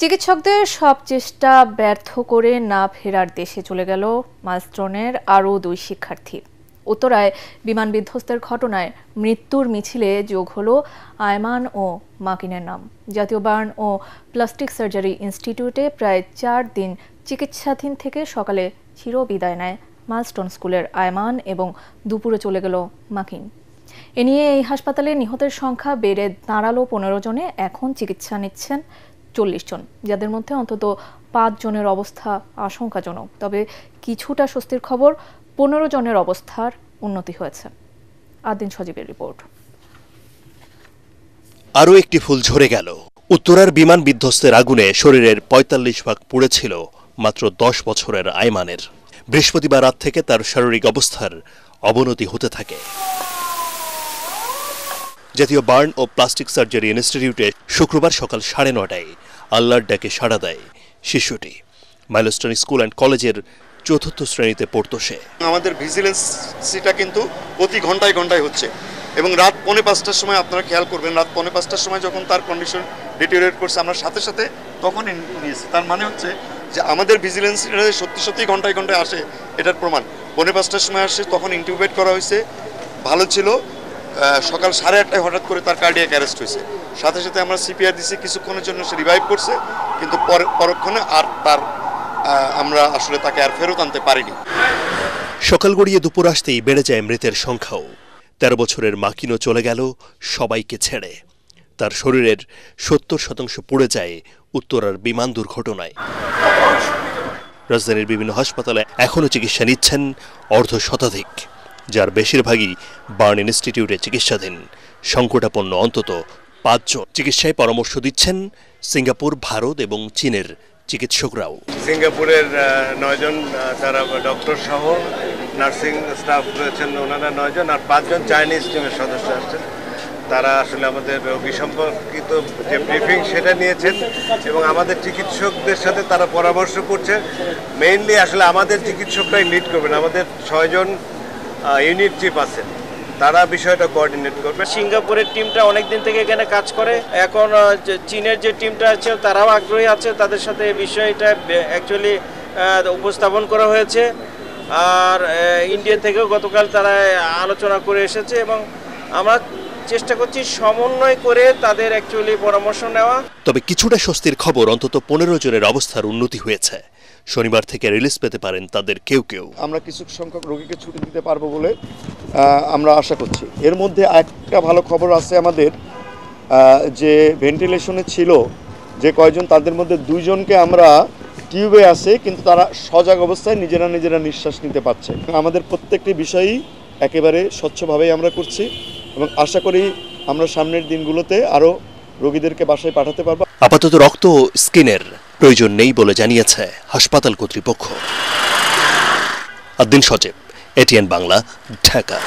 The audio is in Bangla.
চিকিৎসকদের সব চেষ্টা ব্যর্থ করে না ফেরার দেশে চলে গেল মাইলস্টোনের আরও 2 শিক্ষার্থী। উত্তরায় বিমান বিধ্বস্তের ঘটনায় মৃত্যুর মিছিলে যোগ হলো আয়মান ও মাকিনের নাম। জাতীয় বার্ন ও প্লাস্টিক সার্জারি ইনস্টিটিউটে প্রায় 4 দিন চিকিৎসাধীন থেকে সকালে চিরবিদায় নেয় মাইলস্টোন স্কুলের আয়মান এবং দুপুরে চলে গেল মাকিন। এ নিয়ে এই হাসপাতালে নিহতের সংখ্যা বেড়ে দাঁড়ালো 15 জনে। এখন চিকিৎসা নিচ্ছেন 40 জন, যাদের মধ্যে অন্তত 5 জনের অবস্থা আশঙ্কাজনক। তবে কিছুটা স্বস্তির খবর, 15 জনের অবস্থার উন্নতি হয়েছে। আদিন সজীবের রিপোর্ট। আরও একটি ফুল ঝরে গেল। উত্তরার বিমান বিধ্বস্তের আগুনে শরীরের 45 ভাগ পুড়েছিল মাত্র 10 বছরের আয়মানের। বৃহস্পতিবার রাত থেকে তার শারীরিক অবস্থার অবনতি হতে থাকে। জাতীয় বার্ন ও প্লাস্টিক সার্জারি ইনস্টিটিউটে শুক্রবার সকাল 9:30টায় আল্লাহর ডাকে সাড়া দেয় শিশুটি। মাইলস্টোন স্কুল অ্যান্ড কলেজের 4র্থ শ্রেণীতে পড়তো সে। আমাদের ভিজিলেন্সিটা কিন্তু প্রতি ঘন্টায় ঘন্টায় হচ্ছে এবং রাত 4:45টার সময় আপনারা খেয়াল করবেন, রাত 4:45টার সময় যখন তার কন্ডিশন ডিটেরিয়েট করছে আমরা সাথে সাথে তখন নিয়েছি। তার মানে হচ্ছে যে আমাদের ভিজিলেন্সিটা সত্যি সত্যি ঘন্টায় ঘন্টায় আসে, এটার প্রমাণ। 4:45টার সময় আসে, তখন ইন্টিউবেট করা হয়েছে, ভালো ছিল। সকাল 8:30টায় হঠাৎ করে তার কার্ডিয়াক অ্যারেস্ট হয়েছে। সাথে সাথে আমরা সিপিআর দিছি, কিছুক্ষণের জন্য সে রিভাইভ করছে, কিন্তু পরক্ষণে আর তার আমরা আসলে তাকে আর ফেরত আনতে পারিনি। সকাল গড়িয়ে দুপুর আসতেই বেড়ে যায় মৃতের সংখ্যাও। 13 বছরের মাকিনও চলে গেল সবাইকে ছেড়ে। তার শরীরের 70% পুড়ে যায় উত্তরার বিমান দুর্ঘটনায়। রাজধানীর বিভিন্ন হাসপাতালে এখনও চিকিৎসা নিচ্ছেন 1/2 শতাধিক, যার বেশিরভাগই বার্ন ইনস্টিটিউটে চিকিৎসাধীন। সংকটাপন্ন অন্তত 5 জন। চিকিৎসায় পরামর্শ দিচ্ছেন সিঙ্গাপুর, ভারত এবং চীনের চিকিৎসকরাও। সিঙ্গাপুরের 9 জন, তারা ডক্টর সহ নার্সিং স্টাফ রয়েছেন, ওনারা 9 জন, আর 5 জন চাইনিজ টিমের সদস্য আসছেন। তারা আসলে আমাদের রোগী সম্পর্কিত যে ব্রিফিং সেটা নিয়েছেন এবং আমাদের চিকিৎসকদের সাথে তারা পরামর্শ করছে। মেইনলি আসলে আমাদের চিকিৎসকরাই লিড করবেন। আমাদের 6 জন ইউনিট চিফ আছেন, তারা বিষয়টা কোঅর্ডিনেট করবে। সিঙ্গাপুরের টিমটা অনেকদিন থেকে এখানে কাজ করে। এখন চীনের যে টিমটা আছে তারাও আগ্রহী আছে, তাদের সাথে এই বিষয়টা অ্যাকচুয়ালি উপস্থাপন করা হয়েছে। আর ইন্ডিয়া থেকেও গতকাল তারা আলোচনা করে এসেছে এবং আমরা চেষ্টা করছি সমন্বয় করে তাদের অ্যাকচুয়ালি পরামর্শ নেওয়া। তবে কিছুটা স্বস্তির খবর, অন্তত 15 জনের অবস্থার উন্নতি হয়েছে। শনিবার থেকে রিলিজ পেতে পারেন তাদের কেউ কেউ। আমরা কিছু সংখ্যক রোগীকে ছুটি দিতে পারবো বলে আমরা আশা করছি। এর মধ্যে একটা ভালো খবর আছে আমাদের, যে ভেন্টিলেশনে ছিল যে কয়জন, তাদের মধ্যে 2 জনকে আমরা টিউবে আছে, কিন্তু তারা সজাগ অবস্থায় নিজেরা নিঃশ্বাস নিতে পারছে। আমাদের প্রত্যেকটি বিষয়ই একেবারে স্বচ্ছভাবেই আমরা করছি এবং আশা করি আমরা সামনের দিনগুলোতে আরও রোগীদেরকে বাসায় পাঠাতে পারবো। আপাতত রক্ত ও স্কিনের প্রয়োজন নেই বলে জানিয়েছে হাসপাতাল কর্তৃপক্ষ। আদিন সজীব, এটিএন বাংলা, ঢাকা।